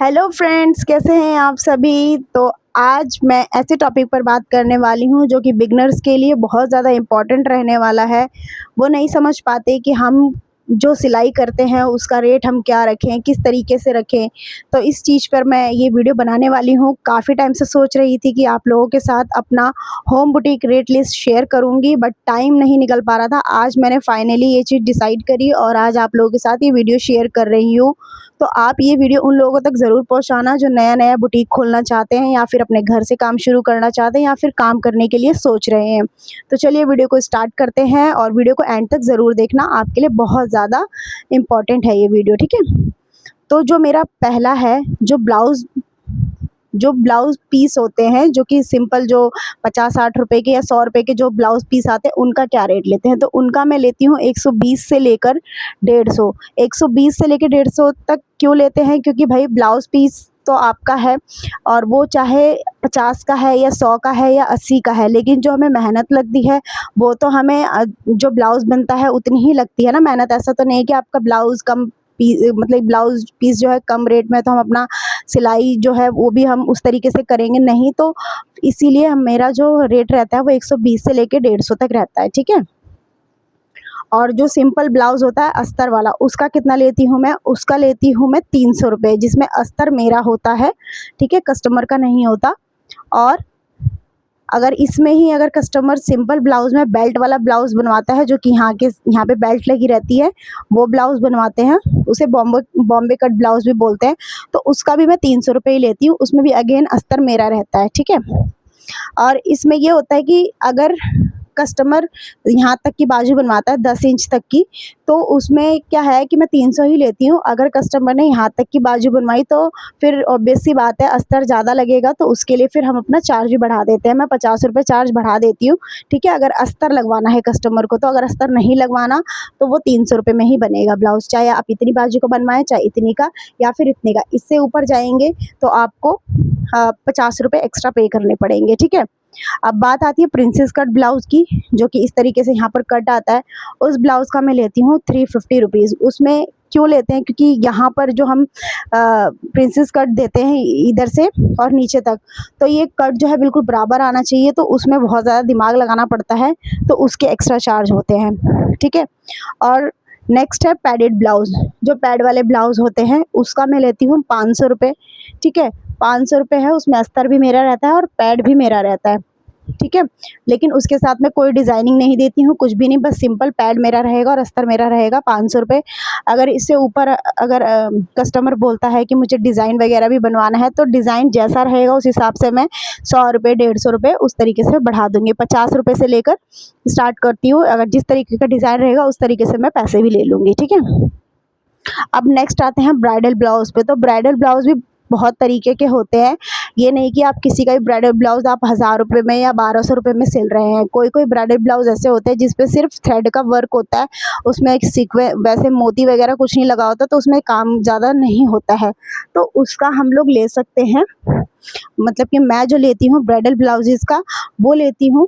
Hello friends, कैसे हैं आप सभी। तो आज मैं ऐसे टॉपिक पर बात करने वाली हूँ जो कि बिगनर्स के लिए बहुत ज़्यादा इम्पोर्टेंट रहने वाला है। वो नहीं समझ पाते कि हम जो सिलाई करते हैं उसका रेट हम क्या रखें, किस तरीके से रखें। तो इस चीज़ पर मैं ये वीडियो बनाने वाली हूँ। काफ़ी टाइम से सोच रही थी कि आप लोगों के साथ अपना home boutique rate list share करूँगी, बट टाइम नहीं निकल पा रहा था। आज मैंने फाइनली ये चीज़ डिसाइड करी और आज आप लोगों के साथ ये वीडियो शेयर कर रही हूँ। तो आप ये वीडियो उन लोगों तक ज़रूर पहुँचाना जो नया-नया बुटीक खोलना चाहते हैं या फिर अपने घर से काम शुरू करना चाहते हैं या फिर काम करने के लिए सोच रहे हैं। तो चलिए वीडियो को स्टार्ट करते हैं और वीडियो को एंड तक ज़रूर देखना, आपके लिए बहुत ज़्यादा इम्पोर्टेंट है ये वीडियो, ठीक है? तो जो मेरा पहला है, जो ब्लाउज़ पीस होते हैं, जो कि सिंपल जो 50-60 रुपए के या 100 रुपए के जो ब्लाउज़ पीस आते हैं, उनका क्या रेट लेते हैं? तो उनका मैं लेती हूँ 120 से लेकर 150। 120 से लेके 150 तक क्यों लेते हैं? क्योंकि भाई ब्लाउज़ पीस तो आपका है और वो चाहे 50 का है या 100 का है या 80 का है, लेकिन जो हमें मेहनत लगती है, वो तो हमें जो ब्लाउज़ बनता है उतनी ही लगती है ना मेहनत। ऐसा तो नहीं है कि आपका ब्लाउज़ कम मतलब ब्लाउज़ पीस जो है कम रेट में तो हम अपना सिलाई जो है वो भी हम उस तरीके से करेंगे नहीं। तो इसीलिए हम मेरा जो रेट रहता है वो 120 से लेके 150 तक रहता है, ठीक है? और जो सिंपल ब्लाउज़ होता है अस्तर वाला, उसका कितना लेती हूँ मैं? उसका लेती हूँ मैं 300 रुपए, जिसमें अस्तर मेरा होता है, ठीक है? कस्टमर का नहीं होता। और अगर इसमें ही अगर कस्टमर सिंपल ब्लाउज़ में बेल्ट वाला ब्लाउज़ बनवाता है, जो कि यहाँ पे बेल्ट लगी रहती है, वो ब्लाउज़ बनवाते हैं, उसे बॉम्बे कट ब्लाउज़ भी बोलते हैं, तो उसका भी मैं 300 रुपए ही लेती हूँ। उसमें भी अगेन अस्तर मेरा रहता है, ठीक है? और इसमें ये होता है कि अगर कस्टमर यहाँ तक की बाजू बनवाता है 10 इंच तक की, तो उसमें क्या है कि मैं 300 ही लेती हूँ। अगर कस्टमर ने यहाँ तक की बाजू बनवाई तो फिर ऑब्वियस सी बात है अस्तर ज़्यादा लगेगा, तो उसके लिए फिर हम अपना चार्ज भी बढ़ा देते हैं। मैं 50 रुपए चार्ज बढ़ा देती हूँ, ठीक है? अगर अस्तर लगवाना है कस्टमर को, तो अगर अस्तर नहीं लगवाना तो वो 300 रुपए में ही बनेगा ब्लाउज़, चाहे आप इतनी बाजू का बनवाएँ, चाहे इतनी का या फिर इतने का। इससे ऊपर जाएँगे तो आपको 50 रुपए एक्स्ट्रा पे करने पड़ेंगे, ठीक है? अब बात आती है प्रिंसेस कट ब्लाउज़ की, जो कि इस तरीके से यहाँ पर कट आता है। उस ब्लाउज़ का मैं लेती हूँ 350 रुपीज़। उसमें क्यों लेते हैं? क्योंकि यहाँ पर जो हम प्रिंसेस कट देते हैं इधर से और नीचे तक, तो ये कट जो है बिल्कुल बराबर आना चाहिए, तो उसमें बहुत ज़्यादा दिमाग लगाना पड़ता है, तो उसके एक्स्ट्रा चार्ज होते हैं, ठीक है? और नेक्स्ट है पैडेड ब्लाउज़। जो पैड वाले ब्लाउज़ होते हैं, उसका मैं लेती हूँ 500 रुपए, ठीक है? 500 रुपए है, उसमें अस्तर भी मेरा रहता है और पैड भी मेरा रहता है, ठीक है? लेकिन उसके साथ में कोई डिज़ाइनिंग नहीं देती हूँ, कुछ भी नहीं, बस सिंपल पैड मेरा रहेगा और अस्तर मेरा रहेगा 500 रुपए। अगर इससे ऊपर अगर कस्टमर बोलता है कि मुझे डिज़ाइन वगैरह भी बनवाना है, तो डिज़ाइन जैसा रहेगा उस हिसाब से मैं 100 रुपए, 150 रुपए उस तरीके से बढ़ा दूँगी। 50 रुपए से लेकर स्टार्ट करती हूँ, अगर जिस तरीके का डिज़ाइन रहेगा उस तरीके से मैं पैसे भी ले लूँगी, ठीक है? अब नेक्स्ट आते हैं ब्राइडल ब्लाउज़ पे। तो ब्राइडल ब्लाउज़ भी बहुत तरीके के होते हैं। ये नहीं कि आप किसी का भी ब्राइडल ब्लाउज़ आप 1000 रुपए में या 1200 रुपए में सिल रहे हैं। कोई-कोई ब्राइडल ब्लाउज़ ऐसे होते हैं जिस पे सिर्फ़ थ्रेड का वर्क होता है, उसमें एक वैसे मोती वगैरह कुछ नहीं लगा होता, तो उसमें काम ज़्यादा नहीं होता है, तो उसका हम लोग ले सकते हैं। मतलब कि मैं जो लेती हूँ ब्राइडल ब्लाउज़ेज़ का, वो लेती हूँ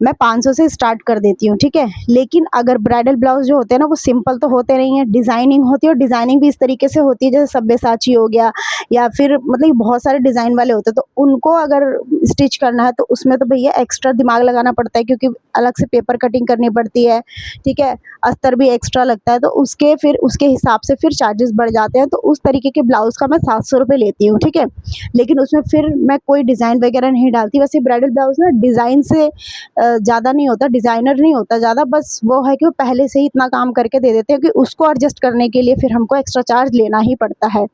मैं 500 से स्टार्ट कर देती हूँ, ठीक है? लेकिन अगर ब्राइडल ब्लाउज़ जो होते हैं ना, वो सिंपल तो होते नहीं हैं, डिज़ाइनिंग होती है और डिज़ाइनिंग भी इस तरीके से होती है जैसे सब्यसाची हो गया या फिर मतलब बहुत सारे डिज़ाइन वाले होते हैं, तो उनको अगर स्टिच करना है तो उसमें तो भैया एक्स्ट्रा दिमाग लगाना पड़ता है, क्योंकि अलग से पेपर कटिंग करनी पड़ती है, ठीक है? अस्तर भी एक्स्ट्रा लगता है, तो उसके हिसाब से फिर चार्जेस बढ़ जाते हैं, तो उस तरीके के ब्लाउज़ का मैं 700 रुपए लेती हूँ, ठीक है? लेकिन उसमें फिर मैं कोई डिज़ाइन वगैरह नहीं डालती। वैसे ब्राइडल ब्लाउज़ ना डिज़ाइन से ज़्यादा नहीं होता, डिज़ाइनर नहीं होता ज़्यादा, बस वो है कि वो पहले से ही इतना काम करके दे देते हैं कि उसको एडजस्ट करने के लिए फिर हमको एक्स्ट्रा चार्ज लेना ही पड़ता है।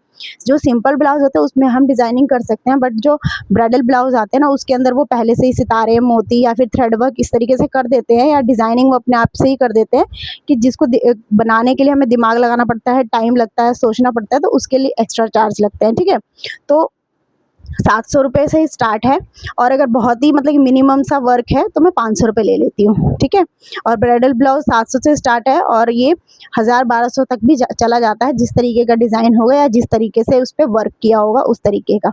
जो सिंपल ब्लाउज़ होते हैं उसमें हम डिज़ाइनिंग कर सकते हैं, बट जो ब्राइडल ब्लाउज़ आते हैं ना, उसके अंदर वो पहले से ही सितारे, मोती या फिर थ्रेड वर्क इस तरीके से कर देते हैं या डिज़ाइनिंग वो अपने आप से ही कर देते हैं कि जिसको बनाने के लिए हमें दिमाग लगाना पड़ता है, टाइम लगता है, सोचना पड़ता है, तो उसके लिए एक्स्ट्रा चार्ज लगते हैं, ठीक है? तो 700 रुपए से स्टार्ट है और अगर बहुत ही मतलब कि मिनिमम सा वर्क है तो मैं 500 रुपए ले लेती हूँ, ठीक है? और ब्राइडल ब्लाउज़ 700 से स्टार्ट है और ये 1000-1200 तक भी चला जाता है, जिस तरीके का डिज़ाइन होगा या जिस तरीके से उस पे वर्क किया होगा उस तरीके का।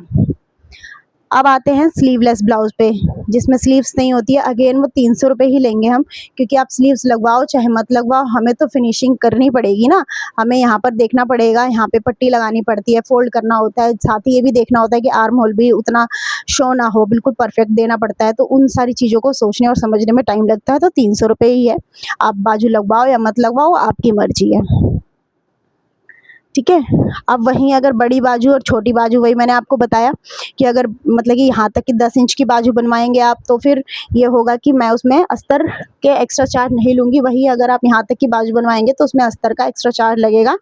अब आते हैं स्लीवलेस ब्लाउज़ पे, जिसमें स्लीव्स नहीं होती है। अगेन वो 300 रुपए ही लेंगे हम, क्योंकि आप स्लीव्स लगवाओ चाहे मत लगवाओ, हमें तो फिनिशिंग करनी पड़ेगी ना। हमें यहाँ पर देखना पड़ेगा, यहाँ पे पट्टी लगानी पड़ती है, फ़ोल्ड करना होता है, साथ ही ये भी देखना होता है कि आर्म होल भी उतना शो ना हो, बिल्कुल परफेक्ट देना पड़ता है। तो उन सारी चीज़ों को सोचने और समझने में टाइम लगता है, तो 300 रुपए ही है। आप बाजू लगवाओ या मत लगवाओ, आपकी मर्ज़ी है। ठीक है। अब वहीं अगर बड़ी बाजू और छोटी बाजू, वही मैंने आपको बताया कि अगर मतलब कि यहाँ तक कि 10 इंच की बाजू बनवाएँगे आप, तो फिर ये होगा कि मैं उसमें अस्तर के एक्स्ट्रा चार्ज नहीं लूँगी। वहीं अगर आप यहाँ तक की बाजू बनवाएँगे तो उसमें अस्तर का एक्स्ट्रा चार्ज लगेगा।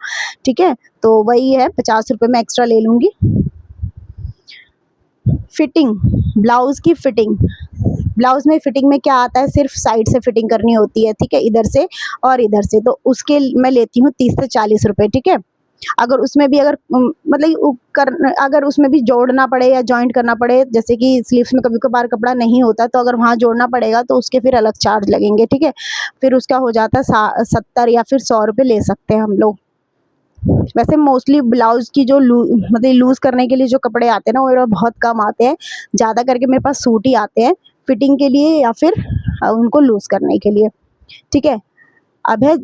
ठीक है? तो वही है, 50 रुपए मैं एक्स्ट्रा ले लूँगी। फिटिंग, ब्लाउज़ की फिटिंग। ब्लाउज़ में फिटिंग में क्या आता है, सिर्फ़ साइड से फिटिंग करनी होती है, ठीक है? इधर से और इधर से, तो उसके मैं लेती हूँ 30 से 40 रुपए, ठीक है? अगर उसमें भी अगर मतलब उ कर अगर उसमें भी जोड़ना पड़े या जॉइंट करना पड़े, जैसे कि स्लीव्स में कभी-कभार कपड़ा नहीं होता, तो अगर वहाँ जोड़ना पड़ेगा तो उसके फिर अलग चार्ज लगेंगे, ठीक है? फिर उसका हो जाता है सा 70 या फिर 100 रुपए ले सकते हैं हम लोग। वैसे मोस्टली ब्लाउज़ की जो मतलब लूज़ करने के लिए जो कपड़े आते हैं ना, वो बहुत कम आते हैं। ज़्यादा करके मेरे पास सूट ही आते हैं, फिटिंग के लिए या फिर उनको लूज़ करने के लिए, ठीक है? अब है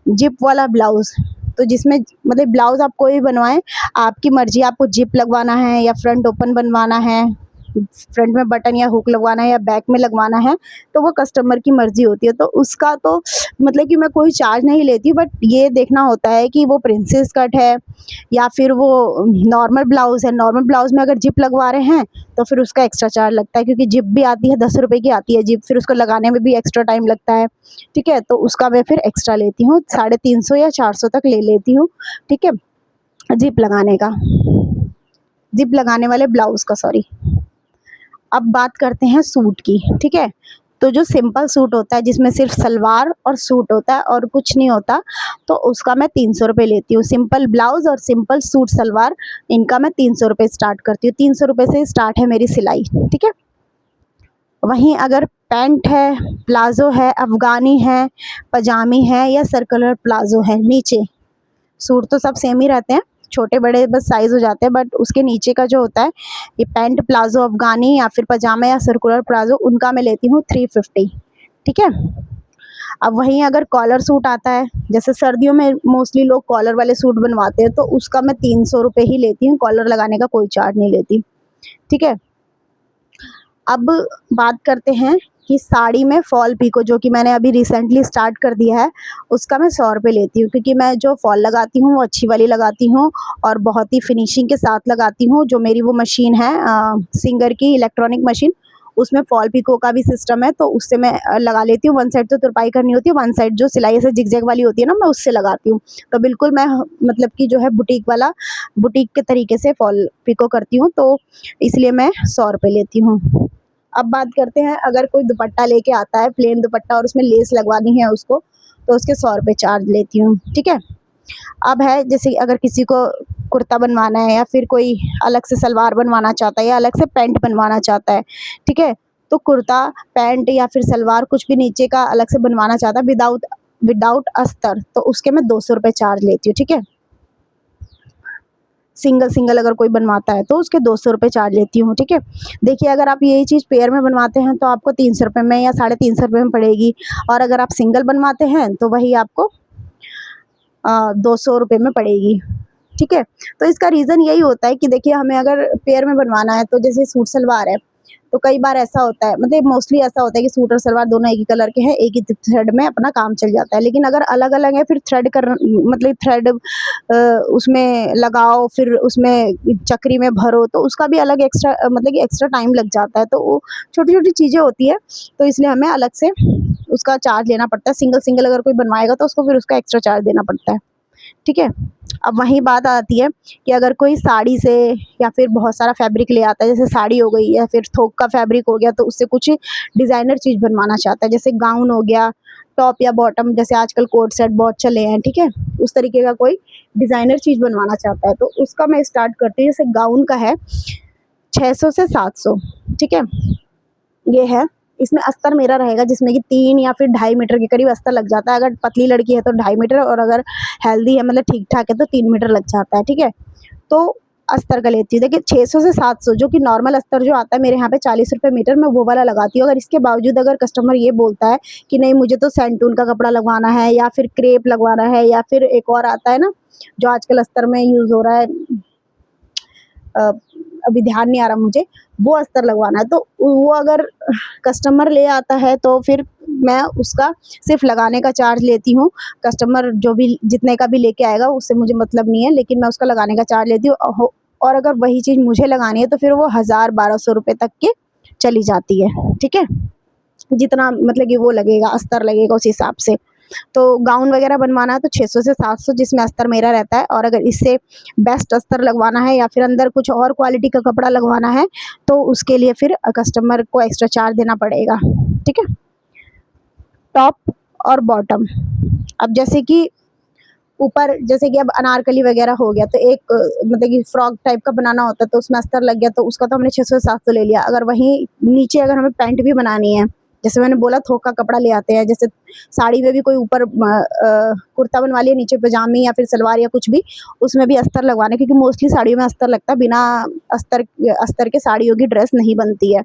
जिप वाला ब्लाउज़, तो जिसमें मतलब ब्लाउज़ आप कोई भी बनवाएँ, आपकी मर्ज़ी, आपको जिप लगवाना है या फ्रंट ओपन बनवाना है, फ्रंट में बटन या हुक लगवाना है या बैक में लगवाना है, तो वो कस्टमर की मर्ज़ी होती है। तो उसका तो मतलब कि मैं कोई चार्ज नहीं लेती, बट ये देखना होता है कि वो प्रिंसेस कट है या फिर वो नॉर्मल ब्लाउज़ है। नॉर्मल ब्लाउज़ में अगर जिप लगवा रहे हैं, तो फिर उसका एक्स्ट्रा चार्ज लगता है, क्योंकि जिप भी आती है, 10 रुपए की आती है जिप, फिर उसको लगाने में भी एक्स्ट्रा टाइम लगता है, ठीक है? तो उसका मैं फिर एक्स्ट्रा लेती हूँ, 350 या 400 तक ले लेती हूँ, ठीक है? जिप लगाने का, जिप लगाने वाले ब्लाउज़ का, सॉरी। अब बात करते हैं सूट की, ठीक है? तो जो सिंपल सूट होता है, जिसमें सिर्फ़ सलवार और सूट होता है और कुछ नहीं होता, तो उसका मैं 300 रुपए लेती हूँ। सिंपल ब्लाउज़ और सिंपल सूट सलवार, इनका मैं 300 रुपए स्टार्ट करती हूँ। 300 रुपए से स्टार्ट है मेरी सिलाई, ठीक है? वहीं अगर पैंट है, प्लाज़ो है, अफ़गानी है, पजामी है या सर्कुलर प्लाज़ो है नीचे, सूट तो सब सेम ही रहते हैं, छोटे-बड़े बस साइज़ हो जाते हैं, बट उसके नीचे का जो होता है, ये पैंट, प्लाज़ो, अफ़गानी या फिर पजामा या सर्कुलर प्लाज़ो, उनका मैं लेती हूँ 350, ठीक है? अब वहीं अगर कॉलर सूट आता है, जैसे सर्दियों में मोस्टली लोग कॉलर वाले सूट बनवाते हैं, तो उसका मैं 300 रुपए ही लेती हूँ, कॉलर लगाने का कोई चार्ज नहीं लेती, ठीक है? अब बात करते हैं कि साड़ी में फॉल पिको, जो कि मैंने अभी रिसेंटली स्टार्ट कर दिया है, उसका मैं 100 रुपए लेती हूँ, क्योंकि मैं जो फॉल लगाती हूँ वो अच्छी वाली लगाती हूँ और बहुत ही फिनिशिंग के साथ लगाती हूँ। जो मेरी वो मशीन है सिंगर की इलेक्ट्रॉनिक मशीन, उसमें फॉल पिको का भी सिस्टम है, तो उससे मैं लगा लेती हूँ। वन साइड तो तुरपाई करनी होती है, वन साइड जो सिलाई ऐसे जिग-जैग वाली होती है ना, मैं उससे लगाती हूँ। तो बिल्कुल मैं मतलब कि जो है बुटीक के तरीके से फॉल पिको करती हूँ, तो इसलिए मैं 100 रुपए लेती हूँ। अब बात करते हैं, अगर कोई दुपट्टा लेके आता है, प्लेन दुपट्टा, और उसमें लेस लगवानी है उसको, तो उसके 100 रुपए चार्ज लेती हूँ, ठीक है? अब है जैसे अगर किसी को कुर्ता बनवाना है या फिर कोई अलग से सलवार बनवाना चाहता है या अलग से पैंट बनवाना चाहता है, ठीक है? तो कुर्ता, पैंट या फिर सलवार कुछ भी नीचे का अलग से बनवाना चाहता है विदाउट विदाउट अस्तर, तो उसके मैं 200 रुपए चार्ज लेती हूँ, ठीक है? सिंगल-सिंगल अगर कोई बनवाता है, तो उसके 200 रुपए चार्ज लेती हूँ, ठीक है? देखिए, अगर आप यही चीज़ पेयर में बनवाते हैं, तो आपको 300 रुपए में या साढ़े 300 रुपए में पड़ेगी, और अगर आप सिंगल बनवाते हैं, तो वही आपको 200 रुपए में पड़ेगी, ठीक है? तो इसका रीज़न यही होता है कि देखिए, हमें अगर पेयर में बनवाना है, तो जैसे सूट सलवार है, तो कई बार ऐसा होता है, मतलब मोस्टली ऐसा होता है कि सूट और सलवार दोनों एक ही कलर के हैं, एक ही थ्रेड में अपना काम चल जाता है। लेकिन अगर अलग-अलग है, फिर थ्रेड कर मतलब थ्रेड उसमें लगाओ, फिर उसमें चकरी में भरो, तो उसका भी अलग एक्स्ट्रा मतलब कि एक्स्ट्रा टाइम लग जाता है। तो वो छोटी-छोटी चीज़ें होती हैं, तो इसलिए हमें अलग से उसका चार्ज लेना पड़ता है। सिंगल-सिंगल अगर कोई बनवाएगा, तो उसको फिर उसका एक्स्ट्रा चार्ज देना पड़ता है। ठीक है? अब वहीं बात आती है कि अगर कोई साड़ी से या फिर बहुत सारा फैब्रिक ले आता है, जैसे साड़ी हो गई या फिर थोक का फैब्रिक हो गया, तो उससे कुछ डिज़ाइनर चीज़ बनवाना चाहता है, जैसे गाउन हो गया, टॉप या बॉटम, जैसे आजकल कोट सेट बहुत चले हैं, ठीक है? उस तरीके का कोई डिज़ाइनर चीज़ बनवाना चाहता है, तो उसका मैं स्टार्ट करती हूँ। जैसे गाउन का है 600 से 700, ठीक है? ये है, इसमें अस्तर मेरा रहेगा, जिसमें कि 3 या फिर ढाई मीटर के करीब अस्तर लग जाता है। अगर पतली लड़की है तो ढाई मीटर, और अगर हेल्दी है मतलब ठीक-ठाक है तो 3 मीटर लग जाता है, ठीक है? तो अस्तर का लेती हूँ। देखिए 600 से 700 जो कि नॉर्मल अस्तर जो आता है मेरे यहाँ पे 40 रुपए मीटर, मैं वो वाला लगाती हूँ। अगर इसके बावजूद अगर कस्टमर ये बोलता है कि नहीं मुझे तो सैंटून का कपड़ा लगवाना है या फिर क्रेप लगवाना है या फिर एक और आता है ना जो आजकल अस्तर में यूज़ हो रहा है, अ, अभी ध्यान नहीं आ रहा मुझे, वो अस्तर लगवाना है, तो वो अगर कस्टमर ले आता है तो फिर मैं उसका सिर्फ़ लगाने का चार्ज लेती हूँ। कस्टमर जो भी जितने का भी लेके आएगा उससे मुझे मतलब नहीं है, लेकिन मैं उसका लगाने का चार्ज लेती हूँ। और अगर वही चीज़ मुझे लगानी है तो फिर वो 1000-1200 रुपए तक की चली जाती है, ठीक है? जितना मतलब कि वो लगेगा, अस्तर लगेगा उस हिसाब से। तो गाउन वगैरह बनवाना है तो 600 से 700 जिसमें अस्तर मेरा रहता है, और अगर इससे बेस्ट अस्तर लगवाना है या फिर अंदर कुछ और क्वालिटी का कपड़ा लगवाना है तो उसके लिए फिर कस्टमर को एक्स्ट्रा चार्ज देना पड़ेगा, ठीक है? टॉप और बॉटम, अब जैसे कि ऊपर जैसे कि अब अनारकली वगैरह हो गया तो एक मतलब कि फ्रॉक टाइप का बनाना होता है तो उसमें अस्तर लग गया तो उसका तो हमने 600 से 700 ले लिया। अगर वहीं नीचे अगर हमें पैंट भी बनानी है, जैसे मैंने बोला थोक का कपड़ा ले आते हैं, जैसे साड़ी में भी कोई ऊपर कुर्ता बनवा लिया, नीचे पजामी या फिर सलवार या कुछ भी, उसमें भी अस्तर लगवाना है क्योंकि मोस्टली साड़ियों में अस्तर लगता है, बिना अस्तर अस्तर के साड़ियों की ड्रेस नहीं बनती है।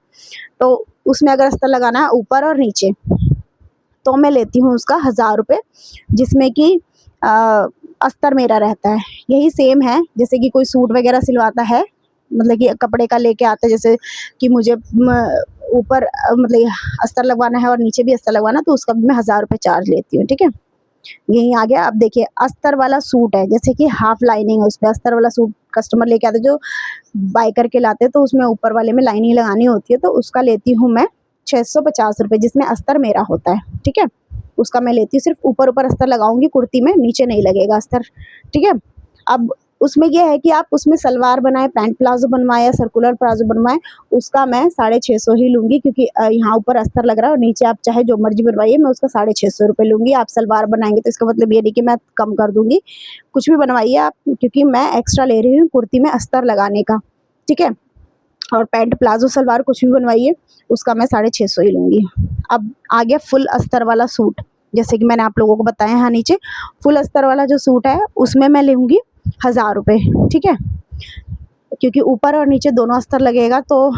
तो उसमें अगर अस्तर लगाना है ऊपर और नीचे तो मैं लेती हूँ उसका 1000 रुपये, जिसमें कि अस्तर मेरा रहता है। यही सेम है जैसे कि कोई सूट वगैरह सिलवाता है, मतलब कि कपड़े का लेके आता है, जैसे कि मुझे ऊपर मतलब अस्तर लगवाना है और नीचे भी अस्तर लगवाना, तो उसका भी मैं 1000 रुपये चार्ज लेती हूँ, ठीक है? यही आ गया। अब देखिए अस्तर वाला सूट है, जैसे कि हाफ लाइनिंग है उसपे, अस्तर वाला सूट कस्टमर लेके आते हैं जो बाय करके लाते हैं, तो उसमें ऊपर वाले में लाइनिंग लगानी होती है, तो उसका लेती हूँ मैं 650 रुपये, जिसमें अस्तर मेरा होता है, ठीक है? उसका मैं लेती हूँ, सिर्फ़ ऊपर-ऊपर अस्तर लगाऊँगी कुर्ती में, नीचे नहीं लगेगा अस्तर, ठीक है? अब उसमें ये है कि आप उसमें सलवार बनाएँ, पैंट प्लाज़ो बनवाएँ या सर्कुलर प्लाज़ो बनवाएँ, उसका मैं 650 ही लूँगी क्योंकि यहाँ ऊपर अस्तर लग रहा है और नीचे आप चाहे जो मर्ज़ी बनवाइए, मैं उसका 650 रुपये लूँगी। आप सलवार बनाएँगे तो इसका मतलब ये नहीं कि मैं कम कर दूँगी, कुछ भी बनवाइए आप, क्योंकि मैं एक्स्ट्रा ले रही हूँ कुर्ती में अस्तर लगाने का, ठीक है? और पैंट प्लाज़ो सलवार कुछ भी बनवाइए, उसका मैं 650 ही लूँगी। अब आ गया फुल अस्तर वाला सूट, जैसे कि मैंने आप लोगों को बताया यहाँ नीचे, फुल अस्तर वाला जो सूट है, उसमें मैं लूँगी 1000 रुपये, ठीक है? क्योंकि ऊपर और नीचे दोनों अस्तर लगेगा तो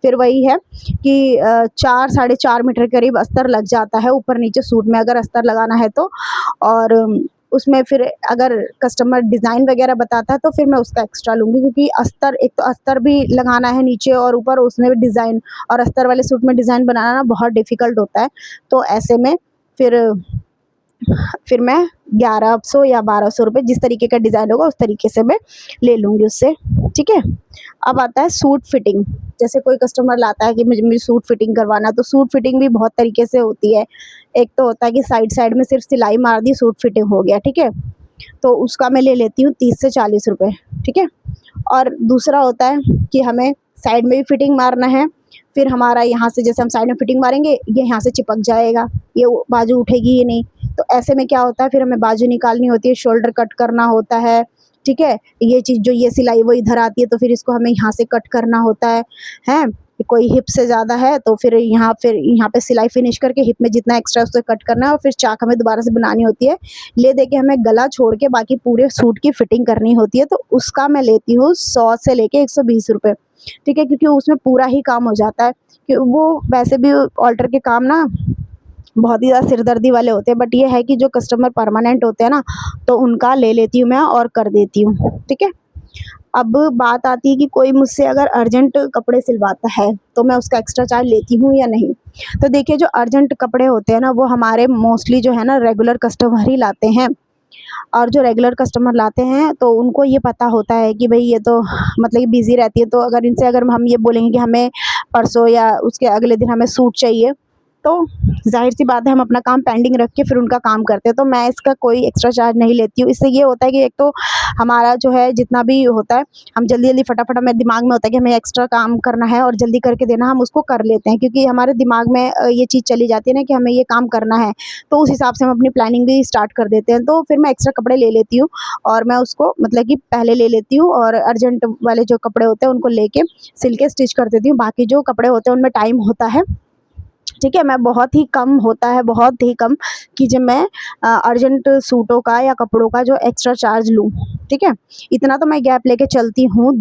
फिर वही है कि 4 साढ़े 4 मीटर के करीब अस्तर लग जाता है ऊपर-नीचे सूट में अगर अस्तर लगाना है तो। और उसमें फिर अगर कस्टमर डिज़ाइन वगैरह बताता है तो फिर मैं उसका एक्स्ट्रा लूँगी, क्योंकि अस्तर एक तो अस्तर भी लगाना है नीचे और ऊपर, उसमें भी डिज़ाइन, और अस्तर वाले सूट में डिज़ाइन बनाना ना बहुत डिफ़िकल्ट होता है। तो ऐसे में फिर फिर मैं 1100 या 1200 रुपये जिस तरीके का डिज़ाइन होगा उस तरीके से मैं ले लूँगी उससे, ठीक है? अब आता है सूट फिटिंग, जैसे कोई कस्टमर लाता है कि मुझे मुझे सूट फिटिंग करवाना है, तो सूट फिटिंग भी बहुत तरीके से होती है। एक तो होता है कि साइड-साइड में सिर्फ़ सिलाई मार दी, सूट फिटिंग हो गया, ठीक है? तो उसका मैं ले लेती हूँ 30 से 40 रुपए, ठीक है? और दूसरा होता है कि हमें साइड में भी फिटिंग मारना है, फिर हमारा यहाँ से जैसे हम साइड में फिटिंग मारेंगे, ये यहाँ से चिपक जाएगा, ये बाजू उठेगी ही नहीं। तो ऐसे में क्या होता है, फिर हमें बाजू निकालनी होती है, शोल्डर कट करना होता है, ठीक है? ये चीज़ जो ये सिलाई वो इधर आती है तो फिर इसको हमें यहाँ से कट करना होता है, हैं? कोई हिप से ज़्यादा है तो फिर यहाँ पे सिलाई फिनिश करके हिप में जितना एक्स्ट्रा है उसको कट करना है और फिर चाक हमें दोबारा से बनानी होती है। ले दे के हमें गला छोड़ के बाकी पूरे सूट की फिटिंग करनी होती है, तो उसका मैं लेती हूँ 100 से लेके 120 रुपए, ठीक है? क्योंकि उसमें पूरा ही काम हो जाता है, कि वो वैसे भी ऑल्टर के काम ना बहुत ही ज़्यादा सिरदर्दी वाले होते हैं, बट ये है कि जो कस्टमर परमानेंट होते हैं ना, तो उनका ले लेती हूँ मैं और कर देती हूँ, ठीक है? अब बात आती है कि कोई मुझसे अगर अर्जेंट कपड़े सिलवाता है, तो मैं उसका एक्स्ट्रा चार्ज लेती हूँ या नहीं? तो देखिए जो अर्जेंट कपड़े होते हैं ना, वो हमारे मोस्टली जो है ना रेगुलर कस्टमर ही लाते हैं, और जो रेगुलर कस्टमर लाते हैं तो उनको ये पता होता है कि भई ये तो मतलब कि बिज़ी रहती है, तो अगर इनसे अगर हम ये बोलेंगे कि हमें परसों या उसके अगले दिन हमें सूट चाहिए, तो ज़ाहिर-सी बात है हम अपना काम पेंडिंग रख के फिर उनका काम करते हैं, तो मैं इसका कोई एक्स्ट्रा चार्ज नहीं लेती हूँ। इससे ये होता है कि एक तो हमारा जो है जितना भी होता है, हम जल्दी-जल्दी फटाफट हमें दिमाग में होता है कि हमें एक्स्ट्रा काम करना है और जल्दी करके देना है, हम उसको कर लेते हैं क्योंकि हमारे दिमाग में ये चीज़ चली जाती है ना कि हमें ये काम करना है, तो उस हिसाब से हम अपनी प्लानिंग भी स्टार्ट कर देते हैं। तो फिर मैं एक्स्ट्रा कपड़े ले लेती हूँ और मैं उसको मतलब कि पहले ले लेती हूँ और अर्जेंट वाले जो कपड़े होते हैं उनको लेके सिल के स्टिच कर देती हूँ। बाकी जो कपड़े होते हैं उनमें टाइम होता है, ठीक है? मैं बहुत ही कम होता है, बहुत ही कम कि जब मैं अर्जेंट सूटों का या कपड़ों का जो एक्स्ट्रा चार्ज लूँ, ठीक है। इतना तो मैं गैप लेके चलती हूँ,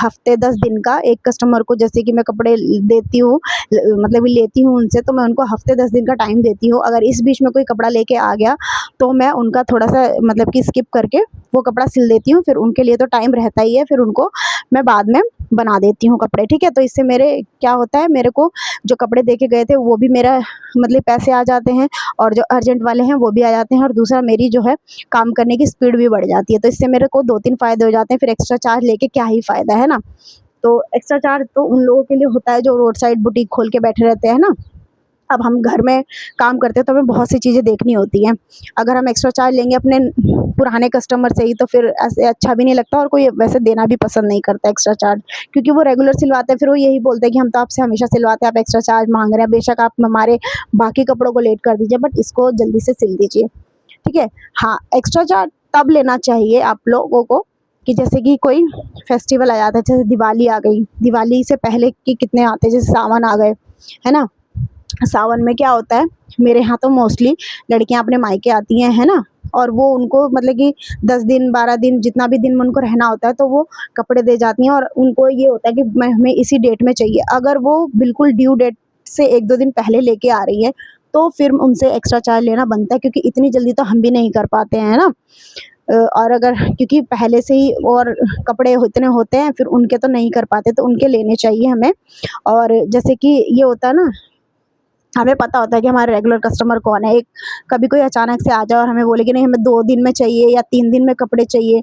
हफ्ते 10 दिन का। एक कस्टमर को जैसे कि मैं कपड़े देती हूँ, मतलब लेती हूँ उनसे, तो मैं उनको हफ्ते 10 दिन का टाइम देती हूँ। अगर इस बीच में कोई कपड़ा लेके आ गया तो मैं उनका थोड़ा सा मतलब कि स्किप करके वो कपड़ा सिल देती हूँ। फिर उनके लिए तो टाइम रहता ही है, फिर उनको मैं बाद में बना देती हूँ कपड़े, ठीक है। तो इससे मेरे क्या होता है, मेरे को जो कपड़े दे के गए थे वो भी मेरा मतलब पैसे आ जाते हैं, और जो अर्जेंट वाले हैं वो भी आ जाते हैं, और दूसरा मेरी जो है काम करने की स्पीड भी बढ़ जाती है। तो इससे मेरे को 2-3 फ़ायदे हो जाते हैं, फिर एक्स्ट्रा चार्ज लेके क्या ही फ़ायदा, है ना? तो एक्स्ट्रा चार्ज तो उन लोगों के लिए होता है जो रोड साइड बुटीक खोल के बैठे रहते हैं ना। अब हम घर में काम करते हैं तो हमें बहुत सी चीज़ें देखनी होती हैं। अगर हम एक्स्ट्रा चार्ज लेंगे अपने पुराने कस्टमर से ही, तो फिर ऐसे अच्छा भी नहीं लगता, और कोई वैसे देना भी पसंद नहीं करता एक्स्ट्रा चार्ज, क्योंकि वो रेगुलर सिलवाते हैं। फिर वो यही बोलते हैं कि हम तो आपसे हमेशा सिलवाते हैं, आप एक्स्ट्रा चार्ज मांग रहे हैं, बेशक आप हमारे बाकी कपड़ों को लेट कर दीजिए, बट इसको जल्दी से सिल दीजिए, ठीक है। हाँ, एक्स्ट्रा चार्ज तब लेना चाहिए आप लोगों को कि जैसे कि कोई फेस्टिवल आ जाता है, जैसे दिवाली आ गई, दिवाली से पहले के कितने आते हैं, जैसे सावन आ गए, है ना? सावन में क्या होता है, मेरे यहाँ तो मोस्टली लड़कियां अपने मायके आती हैं, है ना? और वो उनको मतलब कि 10 दिन 12 दिन जितना भी दिन में उनको रहना होता है, तो वो कपड़े दे जाती हैं, और उनको ये होता है कि मैं हमें इसी डेट में चाहिए। अगर वो बिल्कुल ड्यू डेट से 1-2 दिन पहले लेके आ रही है, तो फिर उनसे एक्स्ट्रा चार्ज लेना बनता है, क्योंकि इतनी जल्दी तो हम भी नहीं कर पाते हैं, है ना? और अगर क्योंकि पहले से ही और कपड़े इतने होते हैं, फिर उनके तो नहीं कर पाते, तो उनके लेने चाहिए हमें। और जैसे कि ये होता है ना, हमें पता होता है कि हमारे रेगुलर कस्टमर कौन है। एक कभी कोई अचानक से आ जाए और हमें बोले कि नहीं हमें 2 दिन में चाहिए या 3 दिन में कपड़े चाहिए,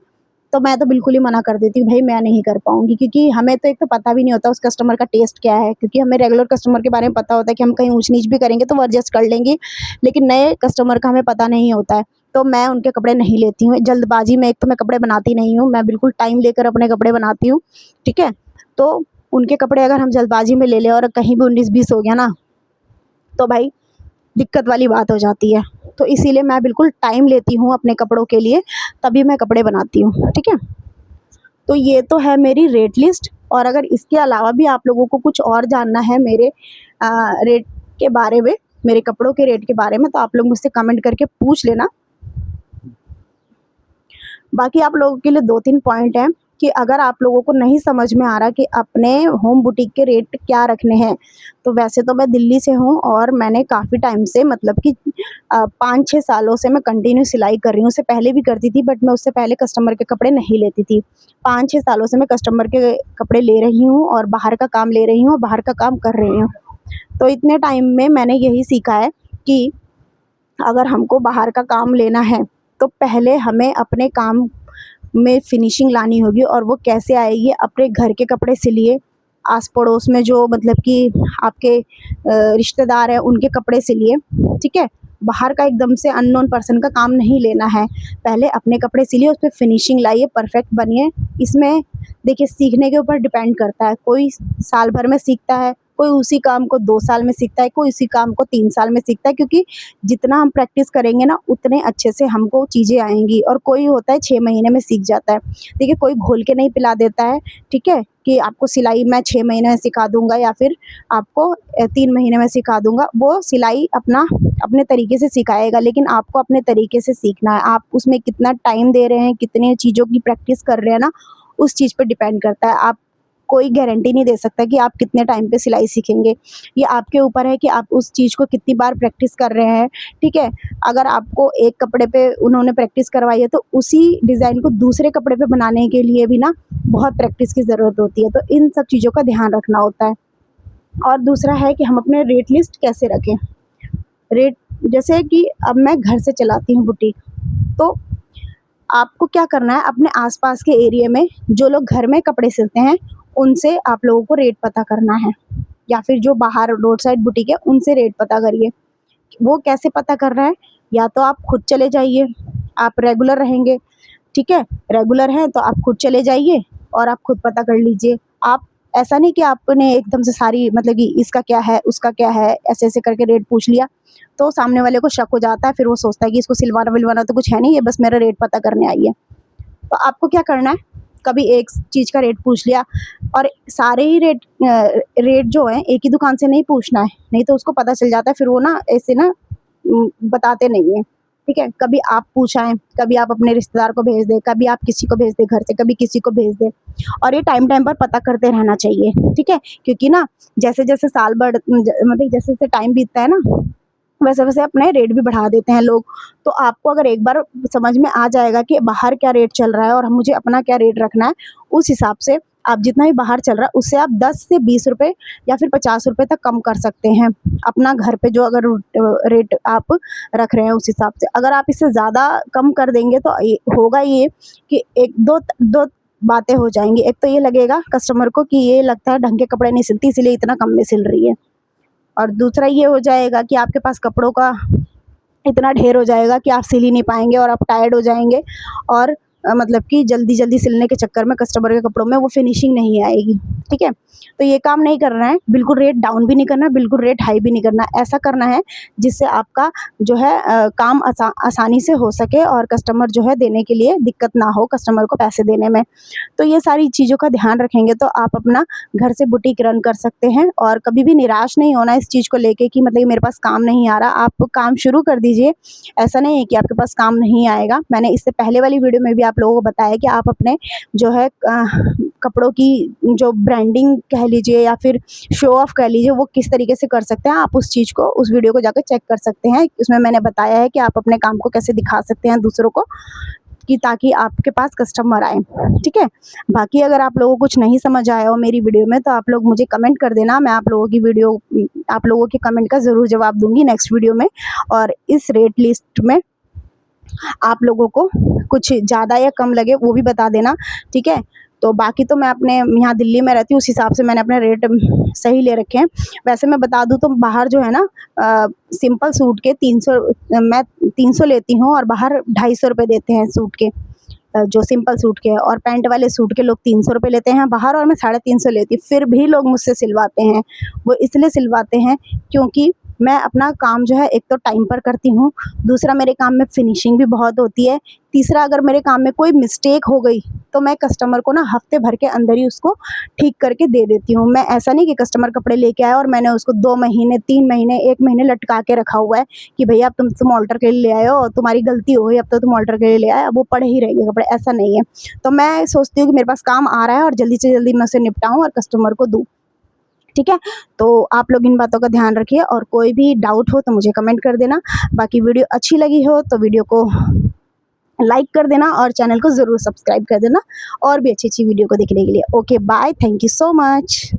तो मैं तो बिल्कुल ही मना कर देती हूँ, भई मैं नहीं कर पाऊँगी, क्योंकि हमें तो एक तो पता भी नहीं होता उस कस्टमर का टेस्ट क्या है, क्योंकि हमें रेगुलर कस्टमर के बारे में पता होता है कि हम कहीं ऊँच-नीच भी करेंगे तो वो एडजस्ट कर लेंगी, लेकिन नए कस्टमर का हमें पता नहीं होता है, तो मैं उनके कपड़े नहीं लेती हूँ। जल्दबाज़ी में एक तो मैं कपड़े बनाती नहीं हूँ, मैं बिल्कुल टाइम लेकर अपने कपड़े बनाती हूँ, ठीक है? तो उनके कपड़े अगर हम जल्दबाज़ी में ले लें और कहीं भी 19-20 हो गया ना, तो भाई दिक्कत वाली बात हो जाती है। तो इसीलिए मैं बिल्कुल टाइम लेती हूँ अपने कपड़ों के लिए, तभी मैं कपड़े बनाती हूँ, ठीक है? तो ये तो है मेरी रेट लिस्ट, और अगर इसके अलावा भी आप लोगों को कुछ और जानना है मेरे रेट के बारे में, मेरे कपड़ों के रेट के बारे में, तो आप लोग मुझसे कमेंट करके पूछ लेना। बाकी आप लोगों के लिए 2-3 पॉइंट हैं कि अगर आप लोगों को नहीं समझ में आ रहा कि अपने होम बुटीक के रेट क्या रखने हैं, तो वैसे तो मैं दिल्ली से हूँ, और मैंने काफ़ी टाइम से मतलब कि 5-6 सालों से मैं कंटिन्यू सिलाई कर रही हूँ। उससे पहले भी करती थी, बट मैं उससे पहले कस्टमर के कपड़े नहीं लेती थी। 5-6 सालों से मैं कस्टमर के कपड़े ले रही हूँ, और बाहर का काम ले रही हूँ, और बाहर का काम कर रही हूँ। तो इतने टाइम में मैंने यही सीखा है कि अगर हमको बाहर का काम लेना है, तो पहले हमें अपने काम में फिनिशिंग लानी होगी, और वो कैसे आएगी, अपने घर के कपड़े सिलिए, आस पड़ोस में जो मतलब कि आपके रिश्तेदार हैं उनके कपड़े सिलिए, ठीक है। बाहर का एकदम से अननोन पर्सन का काम नहीं लेना है, पहले अपने कपड़े सिलिए, उस पर फिनिशिंग लाइए, परफेक्ट बनिए। इसमें देखिए सीखने के ऊपर डिपेंड करता है, कोई साल भर में सीखता है, कोई उसी काम को 2 साल में सीखता है, कोई उसी काम को 3 साल में सीखता है, क्योंकि जितना हम प्रैक्टिस करेंगे ना उतने अच्छे से हमको चीज़ें आएँगी, और कोई होता है 6 महीने में सीख जाता है। देखिए कोई घोल के नहीं पिला देता है, ठीक है? कि आपको सिलाई मैं 6 महीने में सिखा दूँगा, या फिर आपको 3 महीने में सिखा दूँगा। वो सिलाई अपना अपने तरीके से सिखाएगा, लेकिन आपको अपने तरीके से सीखना है। आप उसमें कितना टाइम दे रहे हैं, कितनी चीज़ों की प्रैक्टिस कर रहे हैं ना, उस चीज़ पे डिपेंड करता है। आप कोई गारंटी नहीं दे सकता कि आप कितने टाइम पे सिलाई सीखेंगे। ये आपके ऊपर है कि आप उस चीज़ को कितनी बार प्रैक्टिस कर रहे हैं, ठीक है? अगर आपको एक कपड़े पे उन्होंने प्रैक्टिस करवाई है, तो उसी डिज़ाइन को दूसरे कपड़े पे बनाने के लिए भी ना बहुत प्रैक्टिस की ज़रूरत होती है। तो इन सब चीज़ों का ध्यान रखना होता है। और दूसरा है कि हम अपने रेट लिस्ट कैसे रखें? रेट जैसे कि अब मैं घर से चलाती हूँ बुटीक, तो आपको क्या करना है, अपने आस-पास के एरिया में जो लोग घर में कपड़े सिलते हैं, उनसे आप लोगों को रेट पता करना है, या फिर जो बाहर रोड साइड बुटीक है, उनसे रेट पता करिए। वो कैसे पता करना है? या तो आप खुद चले जाइए, आप रेगुलर रहेंगे, ठीक है? रेगुलर हैं तो आप खुद चले जाइए और आप खुद पता कर लीजिए। आप ऐसा नहीं कि आपने एकदम से सारी मतलब कि इसका क्या है, उसका क्या है, ऐसे-ऐसे करके रेट पूछ लिया, तो सामने वाले को शक हो जाता है, फिर वो सोचता है कि इसको सिलवाना-विलवाना तो कुछ है नहीं, ये बस मेरा रेट पता करने आई है। तो आपको क्या करना है, कभी एक चीज़ का रेट पूछ लिया, और सारे ही रेट जो हैं एक ही दुकान से नहीं पूछना है, नहीं तो उसको पता चल जाता है, फिर वो ना ऐसे ना बताते नहीं हैं। ठीक है। कभी आप पूछ आएँ, कभी आप अपने रिश्तेदार को भेज दें, कभी आप किसी को भेज दें घर से, कभी किसी को भेज दें, और ये टाइम-टाइम पर पता करते रहना चाहिए, ठीक है। क्योंकि ना जैसे-जैसे साल मतलब जैसे-जैसे टाइम बीतता है ना, वैसे-वैसे अपने रेट भी बढ़ा देते हैं लोग। तो आपको अगर एक बार समझ में आ जाएगा कि बाहर क्या रेट चल रहा है और मुझे अपना क्या रेट रखना है, उस हिसाब से आप जितना भी बाहर चल रहा है उससे आप 10 से 20 रुपए या फिर 50 रुपए तक कम कर सकते हैं। अपना घर पे जो अगर रेट आप रख रहे हैं उस हिसाब से। अगर आप इससे ज़्यादा कम कर देंगे तो ये होगा ये कि 1-2 बातें हो जाएँगी। एक तो ये लगेगा कस्टमर को कि ये लगता है ढंग के कपड़े नहीं सिलती, इसीलिए इतना कम में सिल रही है। और दूसरा ये हो जाएगा कि आपके पास कपड़ों का इतना ढेर हो जाएगा कि आप सिल ही नहीं पाएँगे और आप टायर्ड हो जाएँगे, और मतलब कि जल्दी-जल्दी सिलने के चक्कर में कस्टमर के कपड़ों में वो फिनिशिंग नहीं आएगी, ठीक है? तो ये काम नहीं करना है, बिल्कुल रेट डाउन भी नहीं करना है, बिल्कुल रेट हाई भी नहीं करना है। ऐसा करना है जिससे आपका जो है काम आसानी से हो सके और कस्टमर जो है देने के लिए दिक्कत ना हो कस्टमर को पैसे देने में। तो ये सारी चीज़ों का ध्यान रखेंगे तो आप अपना घर से बुटीक रन कर सकते हैं, और कभी भी निराश नहीं होना इस चीज़ को लेके कि मतलब मेरे पास काम नहीं आ रहा। आप काम शुरू कर दीजिए, ऐसा नहीं है कि आपके पास काम नहीं आएगा। मैंने इससे पहले वाली वीडियो में भी आप लोगों को बताया कि आप अपने जो है कपड़ों की जो ब्रांडिंग कह लीजिए या फिर शो ऑफ कह लीजिए, वो किस तरीके से कर सकते हैं। आप उस चीज़ को, उस वीडियो को जाकर चेक कर सकते हैं। उसमें मैंने बताया है कि आप अपने काम को कैसे दिखा सकते हैं दूसरों को, कि ताकि आपके पास कस्टमर आए, ठीक है। बाकी अगर आप लोगों को कुछ नहीं समझ आया हो मेरी वीडियो में तो आप लोग मुझे कमेंट कर देना, मैं आप लोगों के कमेंट का ज़रूर जवाब दूँगी नेक्स्ट वीडियो में। और इस रेट लिस्ट में आप लोगों को कुछ ज़्यादा या कम लगे वो भी बता देना, ठीक है। तो बाकी तो मैं अपने यहाँ दिल्ली में रहती हूँ, उस हिसाब से मैंने अपने रेट सही ले रखे हैं। वैसे मैं बता दूँ तो बाहर जो है ना सिंपल सूट के 300, मैं 300 लेती हूँ और बाहर 250 रुपये देते हैं सूट के, जो सिंपल सूट के हैं, और पैंट वाले सूट के लोग 300 रुपये लेते हैं बाहर और मैं 350 लेती हूँ। फिर भी लोग मुझसे सिलवाते हैं। वो इसलिए सिलवाते हैं क्योंकि मैं अपना काम जो है एक तो टाइम पर करती हूँ, दूसरा मेरे काम में फिनिशिंग भी बहुत होती है, तीसरा अगर मेरे काम में कोई मिस्टेक हो गई तो मैं कस्टमर को ना हफ्ते भर के अंदर ही उसको ठीक करके दे देती हूँ। मैं ऐसा नहीं कि कस्टमर कपड़े लेके आया और मैंने उसको 2 महीने, 3 महीने, 1 महीने लटका के रखा हुआ है कि भैया अब तुम ऑल्टर के लिए ले आए हो और तुम्हारी गलती हो गई, अब तो तुम ऑल्टर के लिए ले आए, अब वो पड़े ही रहेंगे कपड़े, ऐसा नहीं है। तो मैं सोचती हूँ कि मेरे पास काम आ रहा है और जल्दी से जल्दी मैं उसे निपटाऊँ और कस्टमर को दूँ, ठीक है। तो आप लोग इन बातों का ध्यान रखिए, और कोई भी डाउट हो तो मुझे कमेंट कर देना। बाकी वीडियो अच्छी लगी हो तो वीडियो को लाइक कर देना और चैनल को ज़रूर सब्सक्राइब कर देना, और भी अच्छी-अच्छी वीडियो को देखने के लिए। Okay bye, thank you so much.